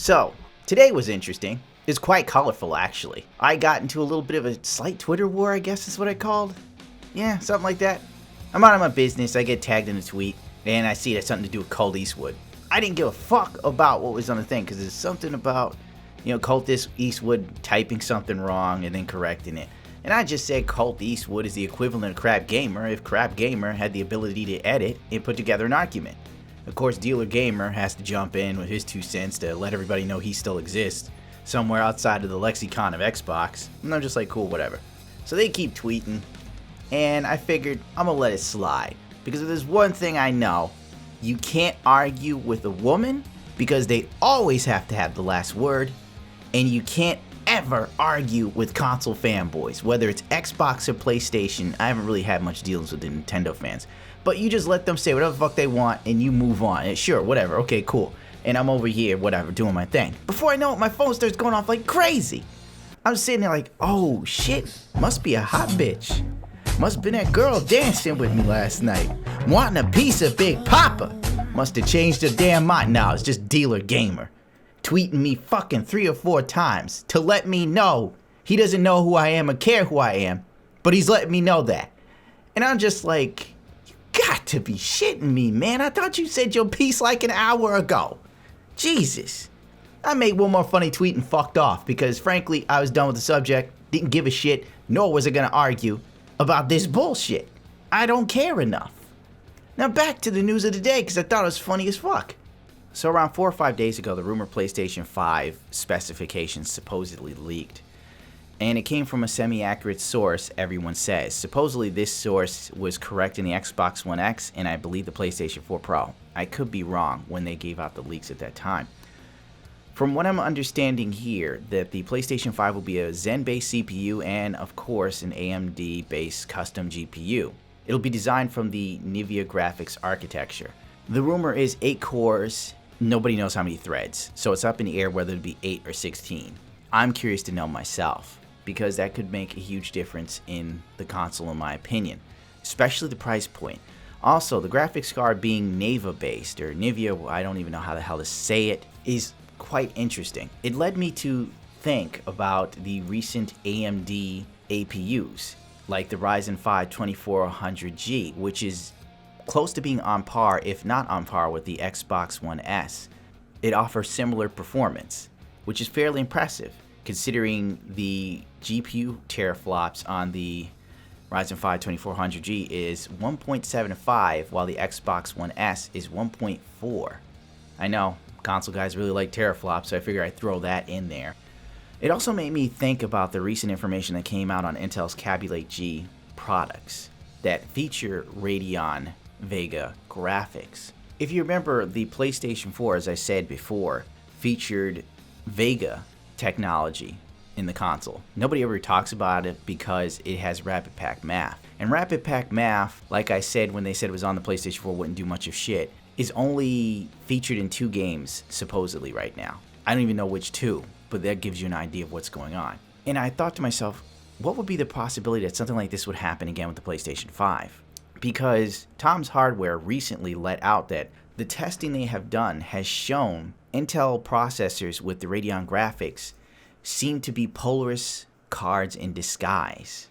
So, today was interesting. It's quite colorful, actually. I got into a little bit of a slight Twitter war, I guess is what I called. Yeah, something like that. I'm out of my business, I get tagged in a tweet, and I see it has something to do with Colt Eastwood. I didn't give a fuck about what was on the thing, because there's something about, Colt Eastwood typing something wrong and then correcting it. And I just said Colt Eastwood is the equivalent of Crap Gamer if Crap Gamer had the ability to edit and put together an argument. Of course, Dealer Gamer has to jump in with his 2 cents to let everybody know he still exists somewhere outside of the lexicon of Xbox. And I'm just like, cool, whatever. So they keep tweeting, and I figured I'm gonna let it slide. Because if there's one thing I know, you can't argue with a woman because they always have to have the last word, and you can't ever argue with console fanboys, whether it's Xbox or PlayStation. I haven't really had much dealings with the Nintendo fans, but you just let them say whatever the fuck they want and you move on. And sure, whatever, okay, cool. And I'm over here, whatever, doing my thing. Before I know it, my phone starts going off like crazy. I'm sitting there like, oh shit, must be a hot bitch. Must have been that girl dancing with me last night, wanting a piece of Big Papa. Must have changed her damn mind. No, it's just Dealer Gamer tweeting me fucking 3 or 4 times to let me know he doesn't know who I am or care who I am, but he's letting me know that. And I'm just like, you got to be shitting me, man. I thought you said your piece like an hour ago. Jesus. I made one more funny tweet and fucked off because frankly, I was done with the subject, didn't give a shit, nor was I gonna argue about this bullshit. I don't care enough. Now back to the news of the day because I thought it was funny as fuck. So around 4 or 5 days ago, the rumored PlayStation 5 specifications supposedly leaked. And it came from a semi-accurate source, everyone says. Supposedly this source was correct in the Xbox One X and I believe the PlayStation 4 Pro. I could be wrong when they gave out the leaks at that time. From what I'm understanding here, that the PlayStation 5 will be a Zen-based CPU and, of course, an AMD-based custom GPU. It'll be designed from the NVIDIA graphics architecture. The rumor is 8 cores, nobody knows how many threads, so it's up in the air whether it'll be 8 or 16. I'm curious to know myself, because that could make a huge difference in the console in my opinion, especially the price point. Also, the graphics card being NVIDIA-based, or NVIDIA, I don't even know how the hell to say it, is quite interesting. It led me to think about the recent AMD APUs, like the Ryzen 5 2400G, which is close to being on par, if not on par, with the Xbox One S. It offers similar performance, which is fairly impressive, considering the GPU teraflops on the Ryzen 5 2400G is 1.75, while the Xbox One S is 1.4. I know, console guys really like teraflops, so I figure I'd throw that in there. It also made me think about the recent information that came out on Intel's Kaby Lake G products that feature Radeon Vega graphics. If you remember, the PlayStation 4, as I said before, featured Vega technology in the console. Nobody ever talks about it because it has Rapid Pack Math. And Rapid Pack Math, like I said when they said it was on the PlayStation 4, wouldn't do much of shit, is only featured in 2 games, supposedly, right now. I don't even know which 2, but that gives you an idea of what's going on. And I thought to myself, what would be the possibility that something like this would happen again with the PlayStation 5? Because Tom's Hardware recently let out that the testing they have done has shown Intel processors with the Radeon graphics seem to be Polaris cards in disguise.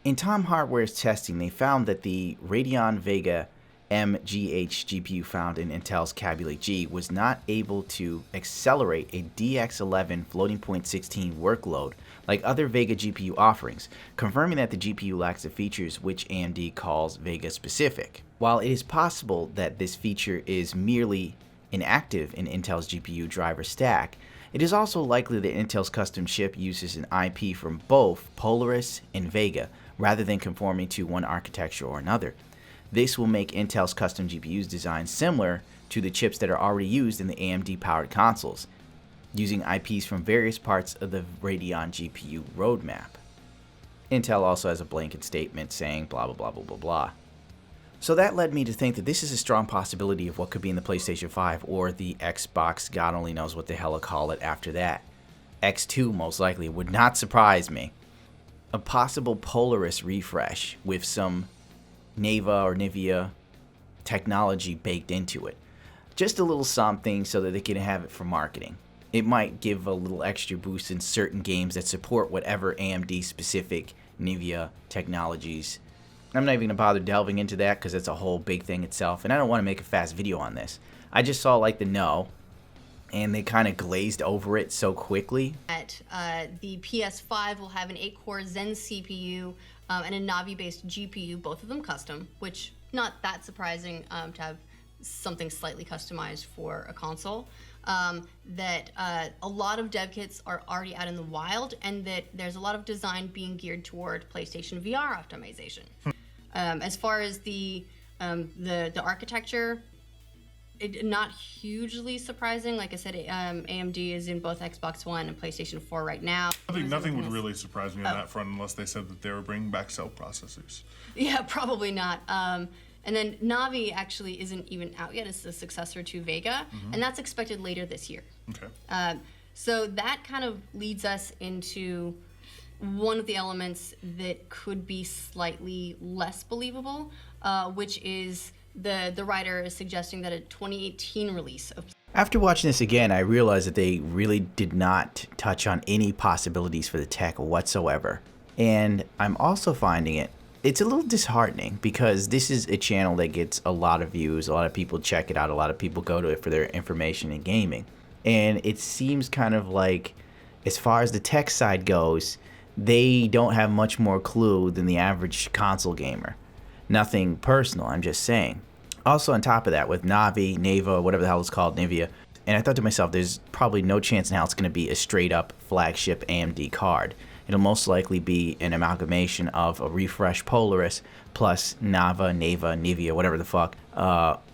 In Tom Hardware's testing, they found that the Radeon Vega MGH GPU found in Intel's Kaby Lake G was not able to accelerate a DX11 floating point 16 workload like other Vega GPU offerings, confirming that the GPU lacks the features which AMD calls Vega specific. While it is possible that this feature is merely inactive in Intel's GPU driver stack, it is also likely that Intel's custom chip uses an IP from both Polaris and Vega rather than conforming to one architecture or another. This will make Intel's custom GPUs design similar to the chips that are already used in the AMD-powered consoles, using IPs from various parts of the Radeon GPU roadmap. Intel also has a blanket statement saying blah blah blah blah blah blah. So that led me to think that this is a strong possibility of what could be in the PlayStation 5 or the Xbox, God only knows what the hell I'll call it after that. X2 most likely, would not surprise me. A possible Polaris refresh with some NVIDIA technology baked into it. Just a little something so that they can have it for marketing. it might give a little extra boost in certain games that support whatever AMD specific NVIDIA technologies. I'm not even gonna bother delving into that because it's a whole big thing itself, and I don't want to make a fast video on this. I just saw like the no, and they kind of glazed over it so quickly. The PS5 will have an 8-core Zen CPU and a Navi-based GPU, both of them custom, which not that surprising to have something slightly customized for a console. That a lot of dev kits are already out in the wild, and that there's a lot of design being geared toward PlayStation VR optimization. As far as the architecture, not hugely surprising. Like I said, AMD is in both Xbox One and PlayStation 4 right now. I think nothing would really surprise me on that front unless they said that they were bringing back cell processors. Yeah, probably not. And then Navi actually isn't even out yet. It's the successor to Vega, and that's expected later this year. Okay. So that kind of leads us into one of the elements that could be slightly less believable, which is the writer is suggesting that a 2018 release of... After watching this again, I realized that they really did not touch on any possibilities for the tech whatsoever. And I'm also finding it's a little disheartening because this is a channel that gets a lot of views, a lot of people check it out, a lot of people go to it for their information in gaming. And it seems kind of like, as far as the tech side goes, they don't have much more clue than the average console gamer. Nothing personal, I'm just saying. Also on top of that, with Navi, Neva, whatever the hell it's called, Nivea, and I thought to myself, there's probably no chance in hell it's going to be a straight up flagship AMD card. It'll most likely be an amalgamation of a refresh Polaris plus Nava, Neva, Nivea, whatever the fuck,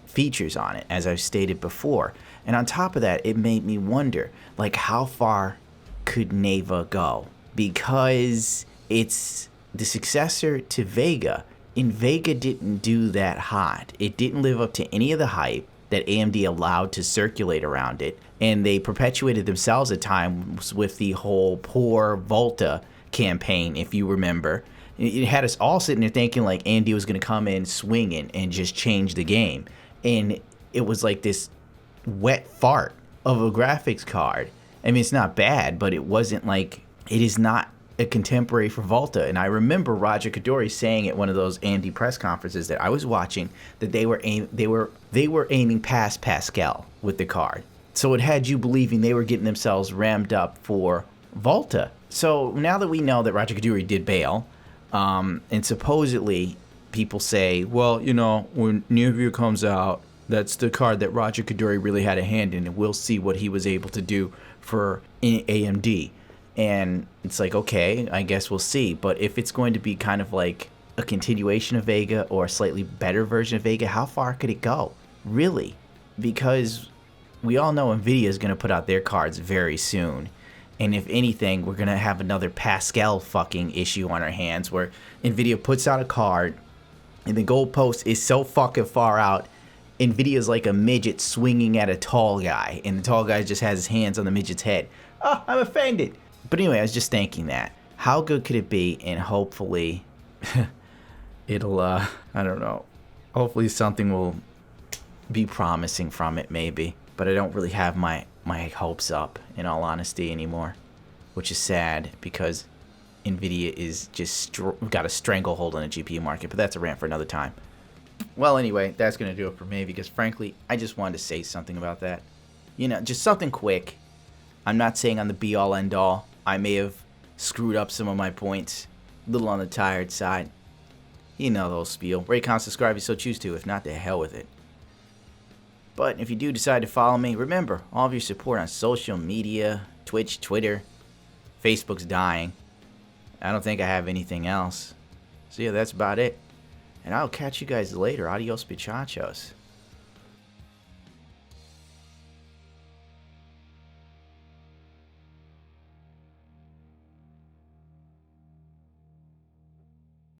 features on it, as I've stated before. And on top of that, it made me wonder, like, how far could Neva go? Because it's the successor to Vega, and Vega didn't do that hot. It didn't live up to any of the hype that AMD allowed to circulate around it, and they perpetuated themselves at times with the whole poor Volta campaign, if you remember. It had us all sitting there thinking like AMD was going to come in swinging and just change the game, and it was like this wet fart of a graphics card. I mean, it's not bad, but it wasn't like, it is not a contemporary for Volta. And I remember Roger Kadori saying at one of those AMD press conferences that I was watching that they were aiming past Pascal with the card. So it had you believing they were getting themselves rammed up for Volta. So now that we know that Roger Kadori did bail, and supposedly people say, well, you know, when Nivea comes out, that's the card that Roger Kadori really had a hand in, and we'll see what he was able to do for AMD. And it's like, okay, I guess we'll see. But if it's going to be kind of like a continuation of Vega or a slightly better version of Vega, how far could it go? Really? Because we all know NVIDIA is going to put out their cards very soon. And if anything, we're going to have another Pascal fucking issue on our hands where NVIDIA puts out a card and the goalpost is so fucking far out, NVIDIA's like a midget swinging at a tall guy, and the tall guy just has his hands on the midget's head. Oh, I'm offended. But anyway, I was just thinking that. How good could it be? And hopefully, it'll, I don't know. Hopefully something will be promising from it, maybe. But I don't really have my hopes up, in all honesty, anymore. Which is sad, because NVIDIA is just got a stranglehold on the GPU market. But that's a rant for another time. Well, anyway, that's going to do it for me, because frankly, I just wanted to say something about that. You know, just something quick. I'm not saying I'm the be-all, end-all. I may have screwed up some of my points. A little on the tired side. You know the whole spiel. Rate, comment, subscribe if you so choose to. If not, to hell with it. But if you do decide to follow me, remember, all of your support on social media, Twitch, Twitter, Facebook's dying. I don't think I have anything else. So yeah, that's about it. And I'll catch you guys later. Adios, muchachos.